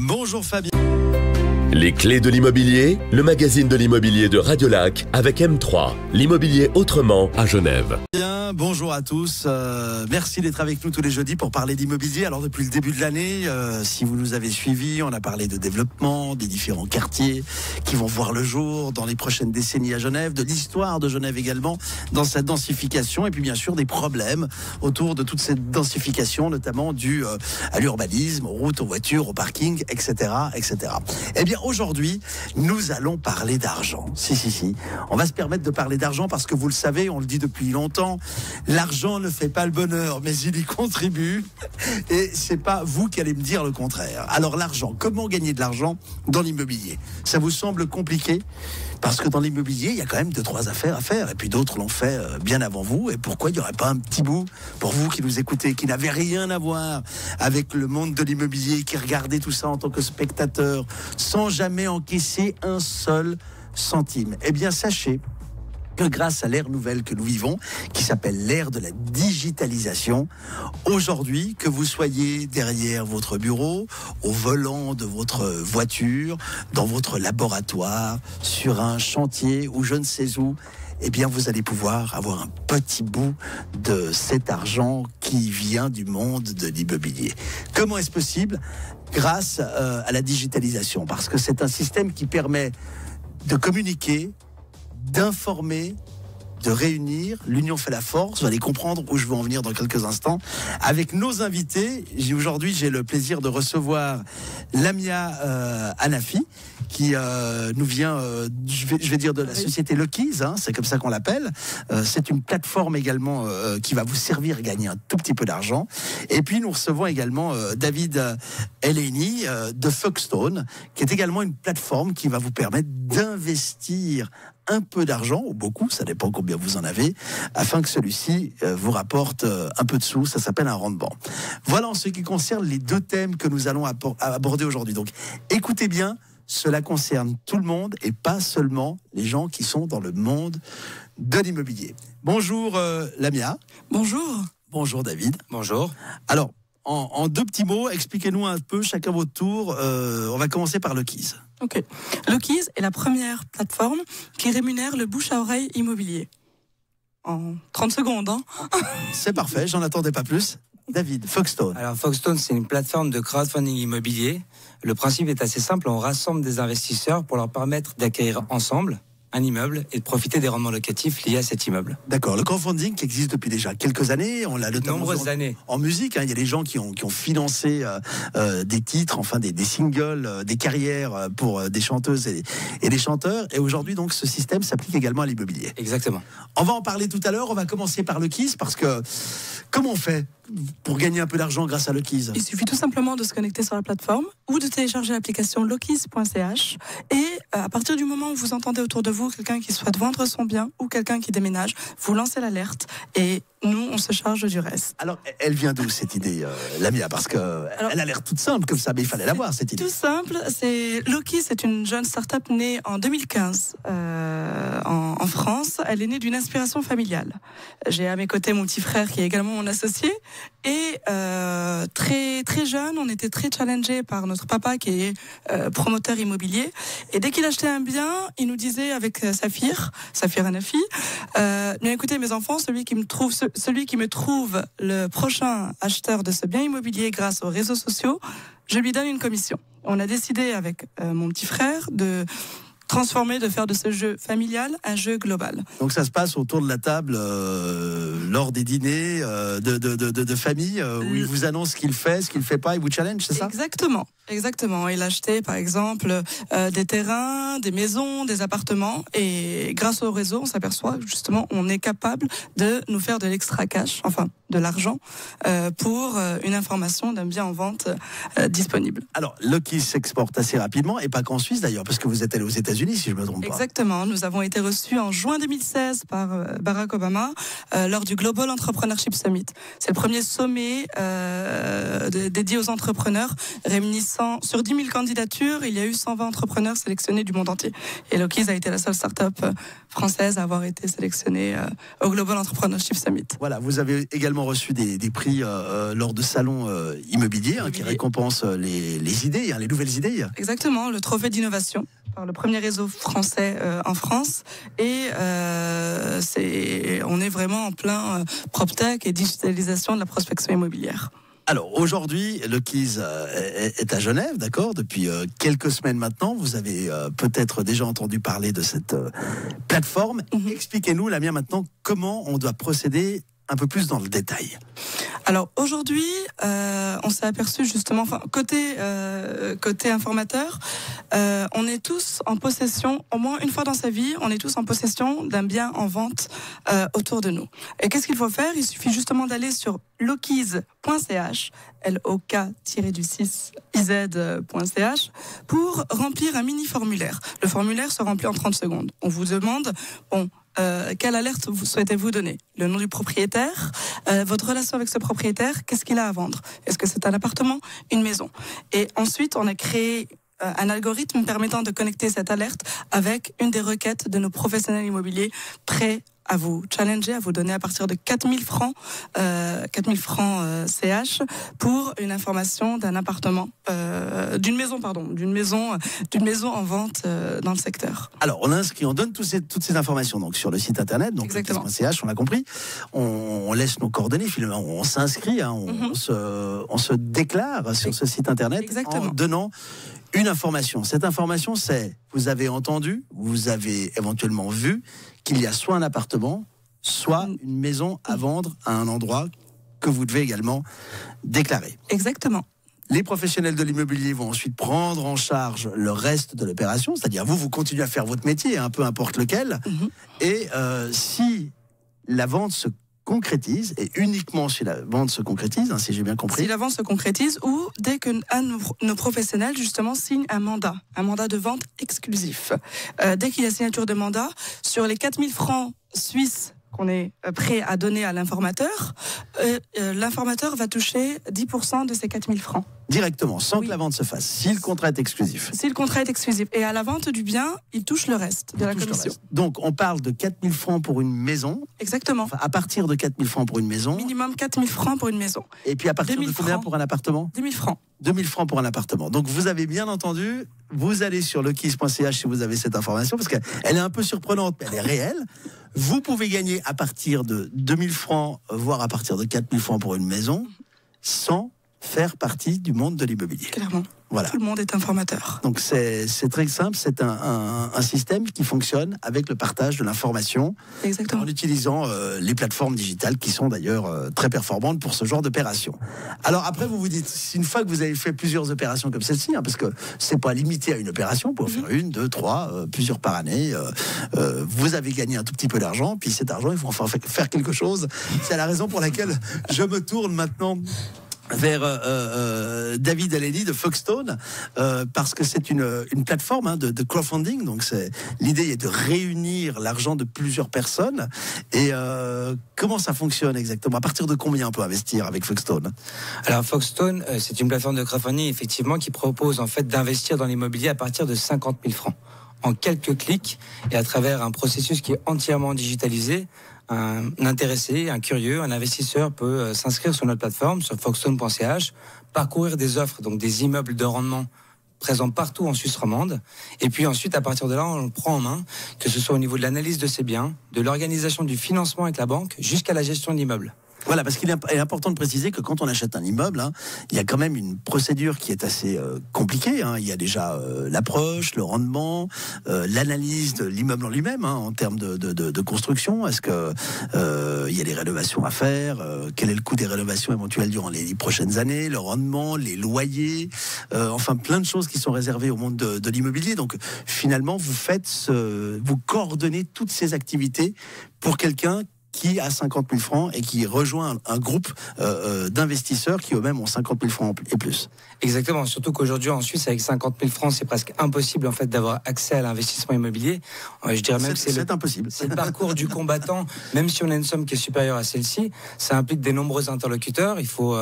Bonjour Fabien. Les clés de l'immobilier, le magazine de l'immobilier de Radiolac avec M3, l'immobilier autrement à Genève. Bien, bonjour à tous. Merci d'être avec nous tous les jeudis pour parler d'immobilier. Alors depuis le début de l'année, si vous nous avez suivis, on a parlé de développement, des différents quartiers qui vont voir le jour dans les prochaines décennies à Genève, de l'histoire de Genève également dans sa densification et puis bien sûr des problèmes autour de toute cette densification, notamment due à l'urbanisme, aux routes, aux voitures, aux parkings, etc., etc. Eh bien aujourd'hui, nous allons parler d'argent. Si. On va se permettre de parler d'argent parce que vous le savez, on le dit depuis longtemps, l'argent ne fait pas le bonheur, mais il y contribue. Et c'est pas vous qui allez me dire le contraire. Alors l'argent, comment gagner de l'argent dans l'immobilier? Ça vous semble compliqué? Parce que dans l'immobilier, il y a quand même 2-3 affaires à faire. Et puis d'autres l'ont fait bien avant vous. Et pourquoi il n'y aurait pas un petit bout pour vous qui nous écoutez, qui n'avez rien à voir avec le monde de l'immobilier, qui regardez tout ça en tant que spectateur, sans jamais encaisser un seul centime? Eh bien, sachez que grâce à l'ère nouvelle que nous vivons, qui s'appelle l'ère de la digitalisation, aujourd'hui, que vous soyez derrière votre bureau, au volant de votre voiture, dans votre laboratoire, sur un chantier ou je ne sais où, eh bien, vous allez pouvoir avoir un petit bout de cet argent qui vient du monde de l'immobilier. Comment est-ce possible? Grâce à la digitalisation, parce que c'est un système qui permet de communiquer, d'informer, de réunir. L'union fait la force. Vous allez comprendre où je veux en venir dans quelques instants. Avec nos invités, aujourd'hui, j'ai le plaisir de recevoir Lamia Hanafi, qui nous vient, je vais dire, de la société Lucky's, c'est comme ça qu'on l'appelle. C'est une plateforme également qui va vous servir à gagner un tout petit peu d'argent. Et puis, nous recevons également David Eleni de Foxstone, qui est également une plateforme qui va vous permettre d'investir un peu d'argent, ou beaucoup, ça dépend combien vous en avez, afin que celui-ci vous rapporte un peu de sous. Ça s'appelle un rendement. Voilà en ce qui concerne les deux thèmes que nous allons aborder aujourd'hui. Donc, écoutez bien, cela concerne tout le monde et pas seulement les gens qui sont dans le monde de l'immobilier. Bonjour Lamia. Bonjour. Bonjour David. Bonjour. Alors, en deux petits mots, expliquez-nous un peu, chacun votre tour. On va commencer par Lucky's. Ok. Lucky's est la première plateforme qui rémunère le bouche à oreille immobilier. En 30 secondes, C'est parfait, j'en attendais pas plus. David, Foxstone. Alors Foxstone, c'est une plateforme de crowdfunding immobilier. Le principe est assez simple, on rassemble des investisseurs pour leur permettre d'acquérir ensemble un immeuble et de profiter des rendements locatifs liés à cet immeuble. D'accord, le crowdfunding qui existe depuis déjà quelques années, on l'a notamment Nombreuses années. En musique, il y a des gens qui ont financé des titres, enfin des singles, des carrières pour des chanteuses et des chanteurs. Et aujourd'hui, donc, ce système s'applique également à l'immobilier. Exactement. On va en parler tout à l'heure. On va commencer par Lucky's parce que comment on fait pour gagner un peu d'argent grâce à Lucky's? Il suffit tout simplement de se connecter sur la plateforme ou de télécharger l'application lucky's.ch et à partir du moment où vous entendez autour de vous quelqu'un qui souhaite vendre son bien ou quelqu'un qui déménage, vous lancez l'alerte et nous, on se charge du reste. Alors, elle vient d'où cette idée, Lamia? Parce qu'elle a l'air toute simple comme ça, mais il fallait l'avoir cette idée. Tout simple, Lucky's, c'est une jeune start-up née en 2015 en France. Elle est née d'une inspiration familiale. J'ai à mes côtés mon petit frère qui est également mon associé. Et très très jeune, on était très challengés par notre papa qui est promoteur immobilier. Et dès qu'il achetait un bien, il nous disait avec Saphir Hanafi, bien écoutez mes enfants, celui qui me trouve le prochain acheteur de ce bien immobilier grâce aux réseaux sociaux, je lui donne une commission. On a décidé avec mon petit frère de faire de ce jeu familial un jeu global. Donc ça se passe autour de la table lors des dîners de famille où il vous annonce ce qu'il fait pas, il vous challenge, c'est ça? Exactement. Il achetait par exemple des terrains, des maisons, des appartements et grâce au réseau, on s'aperçoit justement on est capable de nous faire de l'extra cash, enfin de l'argent pour une information d'un bien en vente disponible. Alors Lucky's s'exporte assez rapidement et pas qu'en Suisse d'ailleurs parce que vous êtes allé aux États-Unis si je me trompe pas. Exactement, nous avons été reçus en juin 2016 par Barack Obama lors du Global Entrepreneurship Summit. C'est le premier sommet dédié aux entrepreneurs réunissant sur 10 000 candidatures, il y a eu 120 entrepreneurs sélectionnés du monde entier. Et Lokiz a été la seule start-up française à avoir été sélectionnée au Global Entrepreneurship Summit. Voilà, vous avez également reçu des prix lors de salons immobiliers qui récompensent les idées, les nouvelles idées. Exactement, le trophée d'innovation par le premier réseau français en France. Et on est vraiment en plein PropTech et digitalisation de la prospection immobilière. Alors aujourd'hui, Lokiz est à Genève, d'accord, depuis quelques semaines maintenant. Vous avez peut-être déjà entendu parler de cette plateforme. Expliquez-nous, Lamia, maintenant, comment on doit procéder un peu plus dans le détail. Alors aujourd'hui, on s'est aperçu justement, côté informateur, on est tous en possession, au moins une fois dans sa vie, on est tous en possession d'un bien en vente autour de nous. Et qu'est-ce qu'il faut faire ? Il suffit justement d'aller sur lokiz.ch, LOK-6iz.ch, pour remplir un mini formulaire. Le formulaire se remplit en 30 secondes. On vous demande, quelle alerte souhaitez-vous donner ? Le nom du propriétaire, votre relation avec ce propriétaire, qu'est-ce qu'il a à vendre ? Est-ce que c'est un appartement, une maison ? Et ensuite, on a créé un algorithme permettant de connecter cette alerte avec une des requêtes de nos professionnels immobiliers prêts à vous challenger, à vous donner à partir de 4 000 francs CH pour une information d'un appartement, d'une maison en vente dans le secteur. Alors, on inscrit, on donne toutes ces informations donc sur le site internet, donc lokiz.ch, on l'a compris. On laisse nos coordonnées, finalement, on s'inscrit, on se déclare sur ce site internet en donnant une information. Cette information, c'est, vous avez entendu, vous avez éventuellement vu qu'il y a soit un appartement, soit une maison à vendre à un endroit que vous devez également déclarer. Exactement. Les professionnels de l'immobilier vont ensuite prendre en charge le reste de l'opération, c'est-à-dire vous continuez à faire votre métier, peu importe lequel, et si la vente se concrétise, et uniquement si la vente se concrétise, si j'ai bien compris. Si la vente se concrétise, ou dès que nos professionnels, justement, signent un mandat de vente exclusif. Dès qu'il y a signature de mandat, sur les 4 000 francs suisses qu'on est prêt à donner à l'informateur, l'informateur va toucher 10% de ces 4 000 francs. Directement, sans que la vente se fasse, si le contrat est exclusif. Si le contrat est exclusif. Et à la vente du bien, il touche le reste de la commission. Donc, on parle de 4 000 francs pour une maison. Exactement. Enfin, à partir de 4 000 francs pour une maison. Minimum 4 000 francs pour une maison. Et puis à partir de combien pour un appartement ? 2 000 francs. 2 000 francs pour un appartement. Donc, vous avez bien entendu, vous allez sur lokiz.ch si vous avez cette information, parce qu'elle est un peu surprenante, mais elle est réelle. Vous pouvez gagner à partir de 2 000 francs, voire à partir de 4 000 francs pour une maison, sans faire partie du monde de l'immobilier. Clairement. Voilà. Tout le monde est informateur. Donc c'est très simple, c'est un système qui fonctionne avec le partage de l'information. Exactement. En utilisant les plateformes digitales qui sont d'ailleurs très performantes pour ce genre d'opération. Alors après vous vous dites, une fois que vous avez fait plusieurs opérations comme celle-ci, parce que c'est pas limité à une opération, pour faire 1, 2, 3, plusieurs par année, vous avez gagné un tout petit peu d'argent, puis cet argent il faut enfin faire quelque chose. C'est la raison pour laquelle je me tourne maintenant vers David Aleni de Foxstone, parce que c'est une plateforme de crowdfunding. Donc l'idée est de réunir l'argent de plusieurs personnes. Et comment ça fonctionne exactement ? À partir de combien on peut investir avec Foxstone ? Alors Foxstone, c'est une plateforme de crowdfunding effectivement qui propose en fait d'investir dans l'immobilier à partir de 50 000 francs. En quelques clics et à travers un processus qui est entièrement digitalisé. Un intéressé, un curieux, un investisseur peut s'inscrire sur notre plateforme, sur foxstone.ch, parcourir des offres, donc des immeubles de rendement présents partout en Suisse romande. Et puis ensuite, à partir de là, on le prend en main, que ce soit au niveau de l'analyse de ses biens, de l'organisation du financement avec la banque, jusqu'à la gestion de l'immeuble. Voilà, parce qu'il est important de préciser que quand on achète un immeuble, il y a quand même une procédure qui est assez compliquée. Il y a déjà l'approche, le rendement, l'analyse de l'immeuble en lui-même, en termes de construction. Est-ce que il y a des rénovations à faire ? Quel est le coût des rénovations éventuelles durant les prochaines années ? Le rendement, les loyers, enfin plein de choses qui sont réservées au monde de l'immobilier. Donc finalement, vous coordonnez toutes ces activités pour quelqu'un qui a 50 000 francs et qui rejoint un groupe d'investisseurs qui eux-mêmes ont 50 000 francs et plus. Exactement, surtout qu'aujourd'hui en Suisse, avec 50 000 francs, c'est presque impossible en fait d'avoir accès à l'investissement immobilier. Je dirais même que c'est impossible. C'est le parcours du combattant, même si on a une somme qui est supérieure à celle-ci, ça implique des nombreux interlocuteurs. Il faut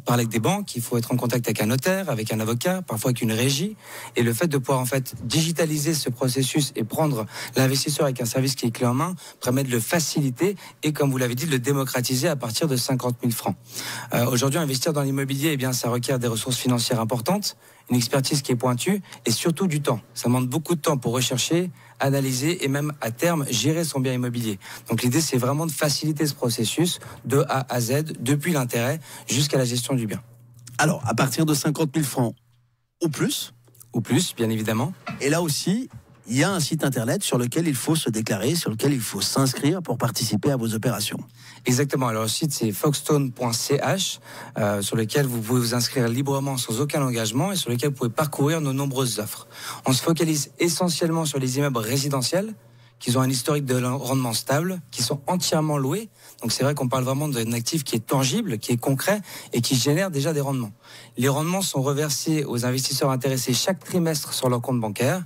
parler avec des banques, il faut être en contact avec un notaire, avec un avocat, parfois avec une régie. Et le fait de pouvoir en fait digitaliser ce processus et prendre l'investisseur avec un service qui est clé en main permet de le faciliter et, comme vous l'avez dit, de le démocratiser à partir de 50 000 francs. Aujourd'hui, investir dans l'immobilier, eh bien, ça requiert des ressources financières importantes, une expertise qui est pointue et surtout du temps. Ça demande beaucoup de temps pour rechercher, analyser et même à terme gérer son bien immobilier. Donc l'idée, c'est vraiment de faciliter ce processus de A à Z, depuis l'intérêt jusqu'à la gestion du bien. Alors, à partir de 50 000 francs ou plus, bien évidemment. Et là aussi, il y a un site internet sur lequel il faut se déclarer, sur lequel il faut s'inscrire pour participer à vos opérations. Exactement. Alors le site c'est foxstone.ch sur lequel vous pouvez vous inscrire librement sans aucun engagement et sur lequel vous pouvez parcourir nos nombreuses offres. On se focalise essentiellement sur les immeubles résidentiels qui ont un historique de rendement stable, qui sont entièrement loués. Donc c'est vrai qu'on parle vraiment d'un actif qui est tangible, qui est concret et qui génère déjà des rendements. Les rendements sont reversés aux investisseurs intéressés chaque trimestre sur leur compte bancaire.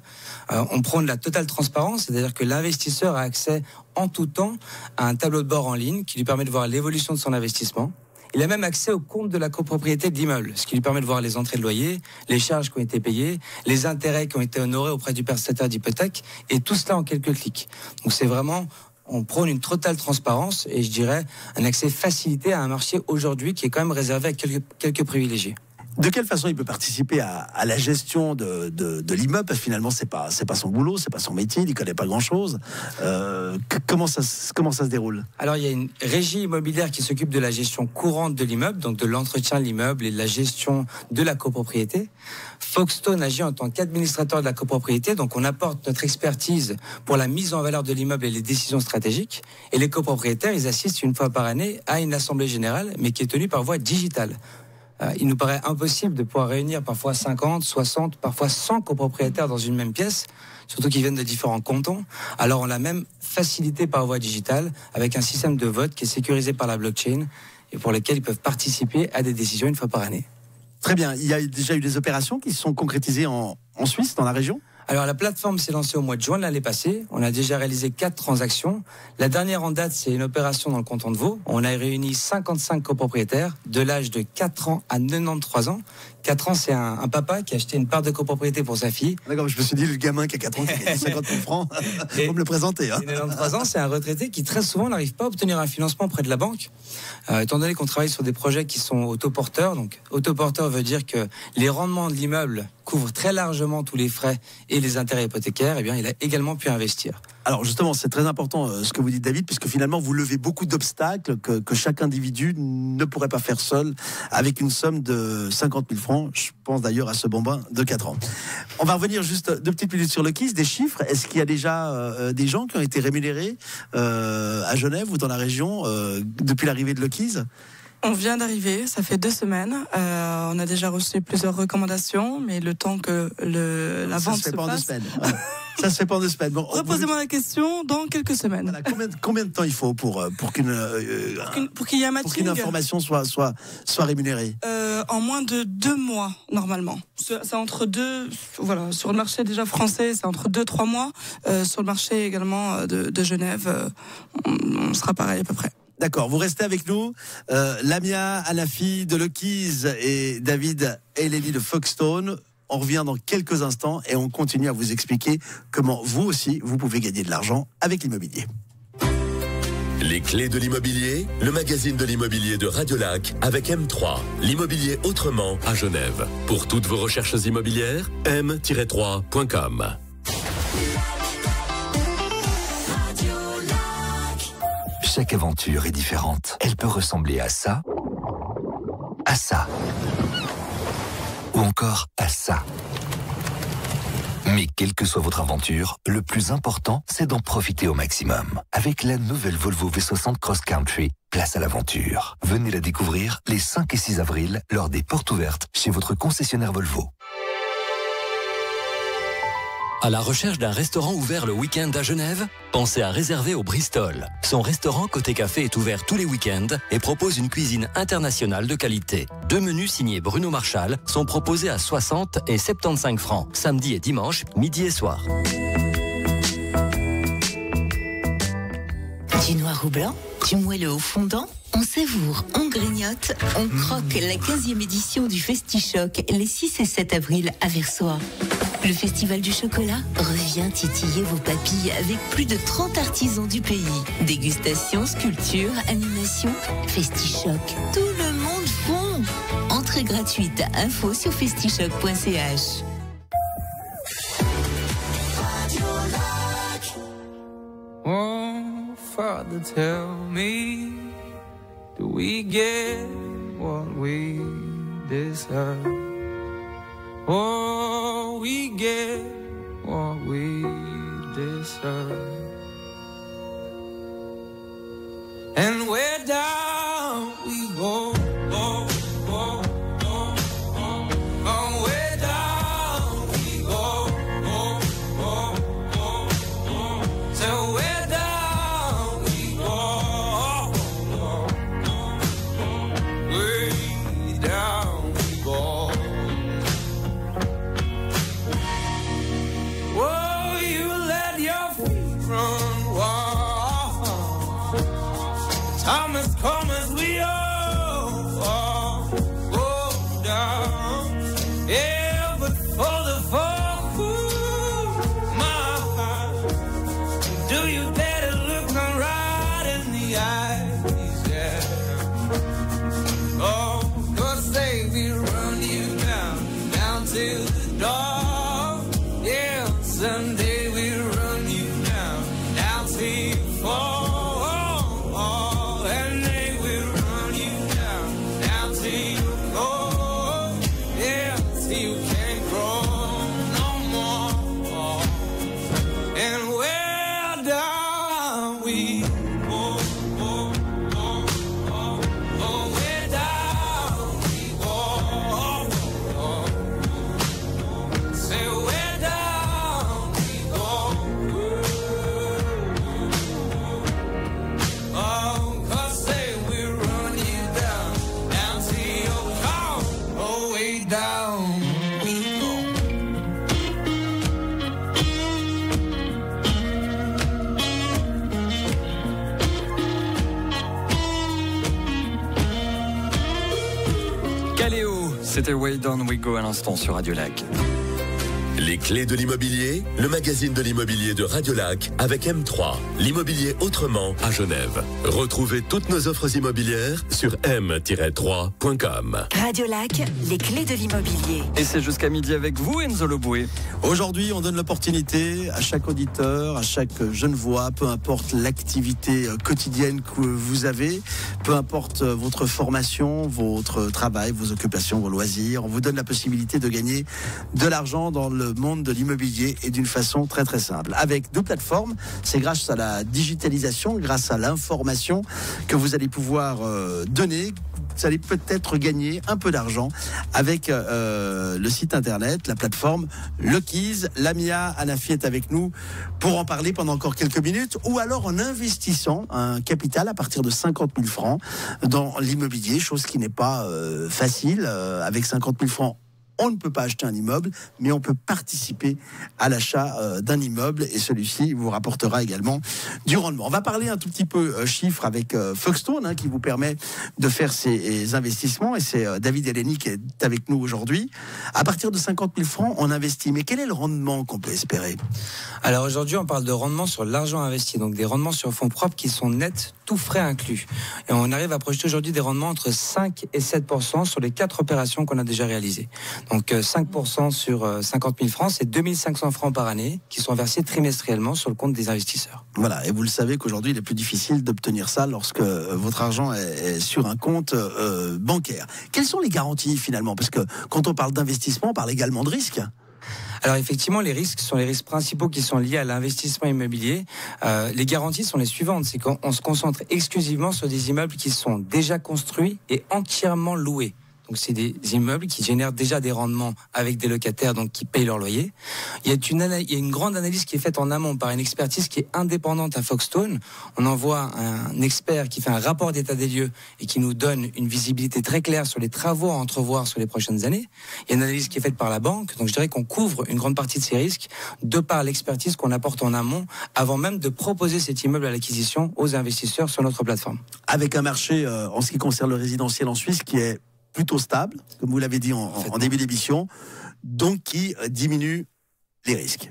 On prône la totale transparence, c'est-à-dire que l'investisseur a accès en tout temps à un tableau de bord en ligne qui lui permet de voir l'évolution de son investissement. Il a même accès au compte de la copropriété de l'immeuble, ce qui lui permet de voir les entrées de loyer, les charges qui ont été payées, les intérêts qui ont été honorés auprès du prestataire d'hypothèque, et tout cela en quelques clics. Donc c'est vraiment, on prône une totale transparence et je dirais un accès facilité à un marché aujourd'hui qui est quand même réservé à quelques privilégiés. De quelle façon il peut participer à la gestion de l'immeuble? Parce que finalement, c'est pas son boulot, c'est pas son métier, il n'y connaît pas grand-chose. Comment ça se déroule? Alors, il y a une régie immobilière qui s'occupe de la gestion courante de l'immeuble, donc de l'entretien de l'immeuble et de la gestion de la copropriété. Foxstone agit en tant qu'administrateur de la copropriété, donc on apporte notre expertise pour la mise en valeur de l'immeuble et les décisions stratégiques. Et les copropriétaires, ils assistent une fois par année à une assemblée générale, mais qui est tenue par voie digitale. Il nous paraît impossible de pouvoir réunir parfois 50, 60, parfois 100 copropriétaires dans une même pièce, surtout qu'ils viennent de différents cantons. Alors on l'a même facilité par voie digitale avec un système de vote qui est sécurisé par la blockchain et pour lequel ils peuvent participer à des décisions une fois par année. Très bien. Il y a déjà eu des opérations qui se sont concrétisées en Suisse, dans la région? Alors la plateforme s'est lancée au mois de juin de l'année passée. On a déjà réalisé 4 transactions. La dernière en date, c'est une opération dans le canton de Vaud. On a réuni 55 copropriétaires de l'âge de 4 ans à 93 ans. 4 ans, c'est un papa qui a acheté une part de copropriété pour sa fille. D'accord, je me suis dit, le gamin qui a 4 ans, qui a 50 000 francs, il faut me le présenter. Hein. 93 ans, c'est un retraité qui très souvent n'arrive pas à obtenir un financement auprès de la banque. Étant donné qu'on travaille sur des projets qui sont autoporteurs, donc autoporteur veut dire que les rendements de l'immeuble couvrent très largement tous les frais et les intérêts hypothécaires, eh bien, il a également pu investir. Alors justement, c'est très important ce que vous dites, David, puisque finalement vous levez beaucoup d'obstacles que chaque individu ne pourrait pas faire seul avec une somme de 50 000 francs. Je pense d'ailleurs à ce bambin de 4 ans. On va revenir juste 2 petites minutes sur le KISS, des chiffres. Est-ce qu'il y a déjà des gens qui ont été rémunérés à Genève ou dans la région depuis l'arrivée de le KISS ? On vient d'arriver, ça fait 2 semaines. On a déjà reçu plusieurs recommandations, mais le temps que la vente se fasse... Ça se fait pas en 2 semaines. Bon, reposez-moi la question dans quelques semaines. Voilà, combien de temps il faut pour qu'il y ait un matching, pour qu'une information soit rémunérée? En moins de 2 mois, normalement. C'est entre 2... Voilà, sur le marché déjà français, c'est entre 2-3 mois. Sur le marché également de Genève, on sera pareil à peu près. D'accord, vous restez avec nous. Lamia, Anafi de le KISS et David Eleni de Foxstone. On revient dans quelques instants et on continue à vous expliquer comment vous aussi, vous pouvez gagner de l'argent avec l'immobilier. Les clés de l'immobilier, le magazine de l'immobilier de Radio Lac avec M3, l'immobilier autrement à Genève. Pour toutes vos recherches immobilières, m-3.com. Chaque aventure est différente. Elle peut ressembler à ça, ou encore à ça. Mais quelle que soit votre aventure, le plus important, c'est d'en profiter au maximum. Avec la nouvelle Volvo V60 Cross Country, place à l'aventure. Venez la découvrir les 5 et 6 avril lors des portes ouvertes chez votre concessionnaire Volvo. À la recherche d'un restaurant ouvert le week-end à Genève? Pensez à réserver au Bristol. Son restaurant côté café est ouvert tous les week-ends et propose une cuisine internationale de qualité. 2 menus signés Bruno Marchal sont proposés à 60 et 75 francs, samedi et dimanche, midi et soir. Du noir au blanc, du moelleux au fondant, on savoure, on grignote, on croque la 15e édition du Festi-Choc les 6 et 7 avril à Versoix. Le Festival du chocolat revient titiller vos papilles avec plus de 30 artisans du pays. Dégustation, sculpture, animation, Festi-Choc, tout le monde fond. Entrée gratuite, info sur festichoc.ch. Oh, Father, tell me, do we get what we deserve? Oh, we get what we deserve. And where down we go, oh, oh, oh, oh, oh, where down we go, oh, oh, oh, oh, so where down we go, oh, oh, oh, way down we go. Oh, you let your feet run wild. Time has come as we all go down. Yeah, but for the fall, my heart, do you dare to look them right in the eyes? Yeah. Oh, 'cause they will run you down to the door. Yeah, someday we'll run you down till you fall. And they will run you down till you go. Yeah, till you can't grow no more. And where down we go, oh, oh, oh, oh, where down we go, oh, oh, oh. Say where down we go, oh, 'cause they will run you down till you come, oh, way down we go. Caléo, c'était Way Down We Go à l'instant sur Radio Lac. Les clés de l'immobilier, le magazine de l'immobilier de Radio Lac avec M3, l'immobilier autrement à Genève. Retrouvez toutes nos offres immobilières sur m-3.com. Radio Lac, les clés de l'immobilier. Et c'est jusqu'à midi avec vous, Enzo Loboué. Aujourd'hui, on donne l'opportunité à chaque auditeur, à chaque Genevois, peu importe l'activité quotidienne que vous avez, peu importe votre formation, votre travail, vos occupations, vos loisirs, on vous donne la possibilité de gagner de l'argent dans le monde de l'immobilier et d'une façon très très simple. Avec 2 plateformes, c'est grâce à la digitalisation, grâce à l'information que vous allez pouvoir donner. Vous allez peut-être gagner un peu d'argent avec le site internet, la plateforme Lucky's. Lamia Anafi est avec nous pour en parler pendant encore quelques minutes, ou alors en investissant un capital à partir de 50 000 francs dans l'immobilier, chose qui n'est pas facile. Avec 50 000 francs, on ne peut pas acheter un immeuble, mais on peut participer à l'achat d'un immeuble et celui-ci vous rapportera également du rendement. On va parler un tout petit peu chiffres avec Foxstone qui vous permet de faire ces investissements, et c'est David Eleni qui est avec nous aujourd'hui. À partir de 50 000 francs, on investit, mais quel est le rendement qu'on peut espérer? Alors aujourd'hui, on parle de rendement sur l'argent investi, donc des rendements sur fonds propres qui sont nets, tout frais inclus. Et on arrive à projeter aujourd'hui des rendements entre 5 et 7% sur les 4 opérations qu'on a déjà réalisées. Donc 5% sur 50 000 francs, c'est 2 500 francs par année qui sont versés trimestriellement sur le compte des investisseurs. Voilà, et vous le savez qu'aujourd'hui, il est plus difficile d'obtenir ça lorsque votre argent est sur un compte bancaire. Quelles sont les garanties finalement? Parce que quand on parle d'investissement, on parle également de risques. Alors effectivement, les risques sont les risques principaux qui sont liés à l'investissement immobilier. Les garanties sont les suivantes, c'est qu'on se concentre exclusivement sur des immeubles qui sont déjà construits et entièrement loués. Donc c'est des immeubles qui génèrent déjà des rendements avec des locataires donc qui payent leur loyer. Il y a une grande analyse qui est faite en amont par une expertise qui est indépendante à Foxstone. On envoie un expert qui fait un rapport d'état des lieux et qui nous donne une visibilité très claire sur les travaux à entrevoir sur les prochaines années. Il y a une analyse qui est faite par la banque. Donc je dirais qu'on couvre une grande partie de ces risques de par l'expertise qu'on apporte en amont avant même de proposer cet immeuble à l'acquisition aux investisseurs sur notre plateforme. Avec un marché en ce qui concerne le résidentiel en Suisse qui est plutôt stable, comme vous l'avez dit en début d'émission, donc qui diminue les risques.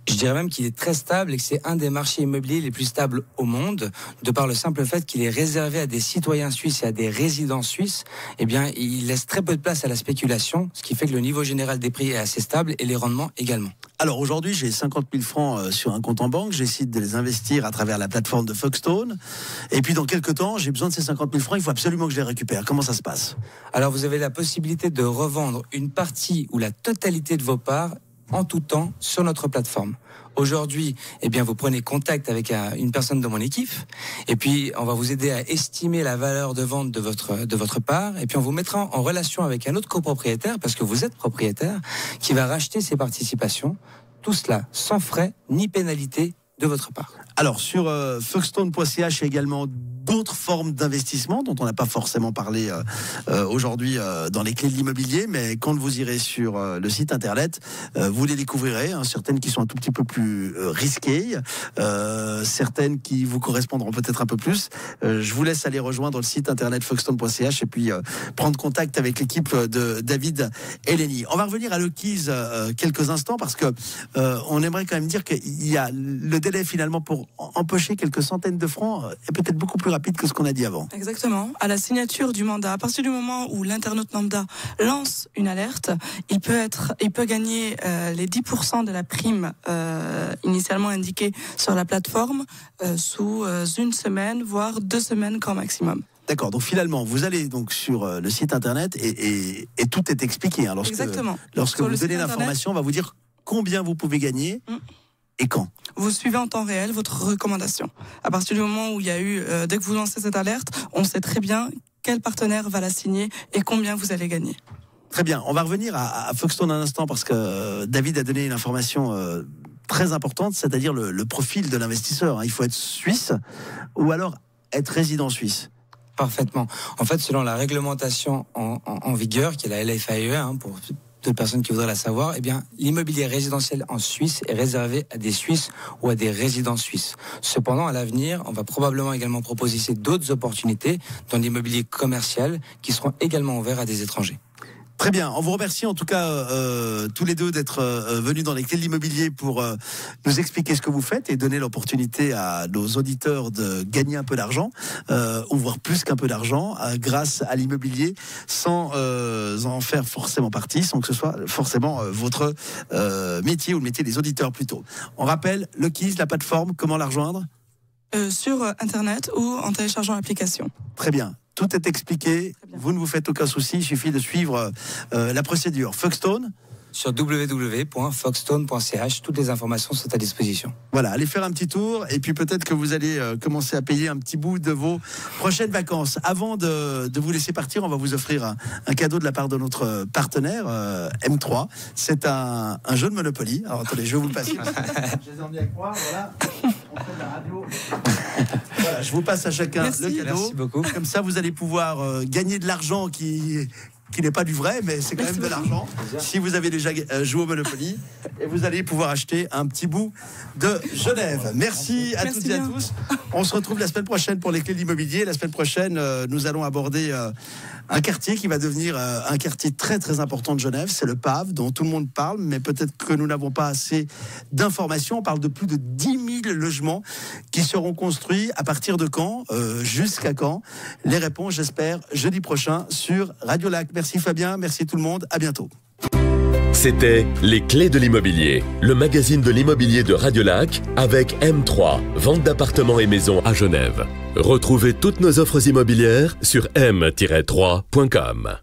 Je dirais même qu'il est très stable et que c'est un des marchés immobiliers les plus stables au monde, de par le simple fait qu'il est réservé à des citoyens suisses et à des résidents suisses. Eh bien, il laisse très peu de place à la spéculation, ce qui fait que le niveau général des prix est assez stable et les rendements également. Alors aujourd'hui, j'ai 50 000 francs sur un compte en banque, j'essaie de les investir à travers la plateforme de Foxstone, et puis dans quelques temps, j'ai besoin de ces 50 000 francs, il faut absolument que je les récupère. Comment ça se passe ? Alors vous avez la possibilité de revendre une partie ou la totalité de vos parts en tout temps sur notre plateforme. Aujourd'hui, eh bien, vous prenez contact avec une personne de mon équipe et puis on va vous aider à estimer la valeur de vente de votre part et puis on vous mettra en relation avec un autre copropriétaire parce que vous êtes propriétaire qui va racheter ses participations. Tout cela sans frais ni pénalité de votre part. Alors sur foxstone.ch, il y a également d'autres formes d'investissement dont on n'a pas forcément parlé aujourd'hui dans les clés de l'immobilier, mais quand vous irez sur le site internet, vous les découvrirez, certaines qui sont un tout petit peu plus risquées, certaines qui vous correspondront peut-être un peu plus. Je vous laisse aller rejoindre le site internet foxstone.ch et puis prendre contact avec l'équipe de David et Lénie. On va revenir à Lokies quelques instants parce que on aimerait quand même dire qu'il y a le délai finalement pour empocher quelques centaines de francs est peut-être beaucoup plus rapide que ce qu'on a dit avant. Exactement. À la signature du mandat, à partir du moment où l'internaute lambda lance une alerte, il peut gagner les 10% de la prime initialement indiquée sur la plateforme sous une semaine, voire 2 semaines grand maximum. D'accord, donc finalement, vous allez donc sur le site internet et tout est expliqué. Hein, Exactement. Lorsque vous donnez l'information, on va vous dire combien vous pouvez gagner. Et quand ? Vous suivez en temps réel votre recommandation. À partir du moment où il y a eu, dès que vous lancez cette alerte, on sait très bien quel partenaire va la signer et combien vous allez gagner. Très bien. On va revenir à Foxstone un instant parce que David a donné une information très importante, c'est-à-dire le profil de l'investisseur. Il faut être suisse ou alors être résident suisse. Parfaitement. En fait, selon la réglementation en vigueur, qui est la LFAE, pour de personnes qui voudraient la savoir, eh bien, l'immobilier résidentiel en Suisse est réservé à des Suisses ou à des résidents suisses. Cependant, à l'avenir, on va probablement également proposer d'autres opportunités dans l'immobilier commercial qui seront également ouverts à des étrangers. Très bien, on vous remercie en tout cas tous les deux d'être venus dans les clés de l'immobilier pour nous expliquer ce que vous faites et donner l'opportunité à nos auditeurs de gagner un peu d'argent, ou voire plus qu'un peu d'argent, grâce à l'immobilier, sans en faire forcément partie, sans que ce soit forcément votre métier ou le métier des auditeurs plutôt. On rappelle, Lokies, la plateforme, comment la rejoindre ? Sur Internet ou en téléchargeant l'application. Très bien. Tout est expliqué, vous ne vous faites aucun souci, il suffit de suivre la procédure. Foxstone ? Sur www.foxstone.ch, toutes les informations sont à disposition. Voilà, allez faire un petit tour et puis peut-être que vous allez commencer à payer un petit bout de vos prochaines vacances. Avant de vous laisser partir, on va vous offrir un cadeau de la part de notre partenaire, M3. C'est un jeu de Monopoly. Alors attendez, je vais vous le passer. Je les ai emmenés avec moi, voilà. On fait de la radio. Voilà, je vous passe à chacun le cadeau. Merci beaucoup. Comme ça, vous allez pouvoir gagner de l'argent qui n'est pas du vrai, mais c'est quand même de l'argent. Si vous avez déjà joué au Monopoly, et vous allez pouvoir acheter un petit bout de Genève. Merci à toutes et à tous. On se retrouve la semaine prochaine pour les clés de l'immobilier. La semaine prochaine, nous allons aborder un quartier qui va devenir un quartier très très important de Genève. C'est le Pave, dont tout le monde parle, mais peut-être que nous n'avons pas assez d'informations. On parle de plus de 10 000 logements qui seront construits. À partir de quand ? Jusqu'à quand ? Les réponses, j'espère, jeudi prochain sur Radio Lac. Merci Fabien, merci tout le monde, à bientôt. C'était Les Clés de l'immobilier, le magazine de l'immobilier de Radio Lac avec M3, vente d'appartements et maisons à Genève. Retrouvez toutes nos offres immobilières sur m-3.com.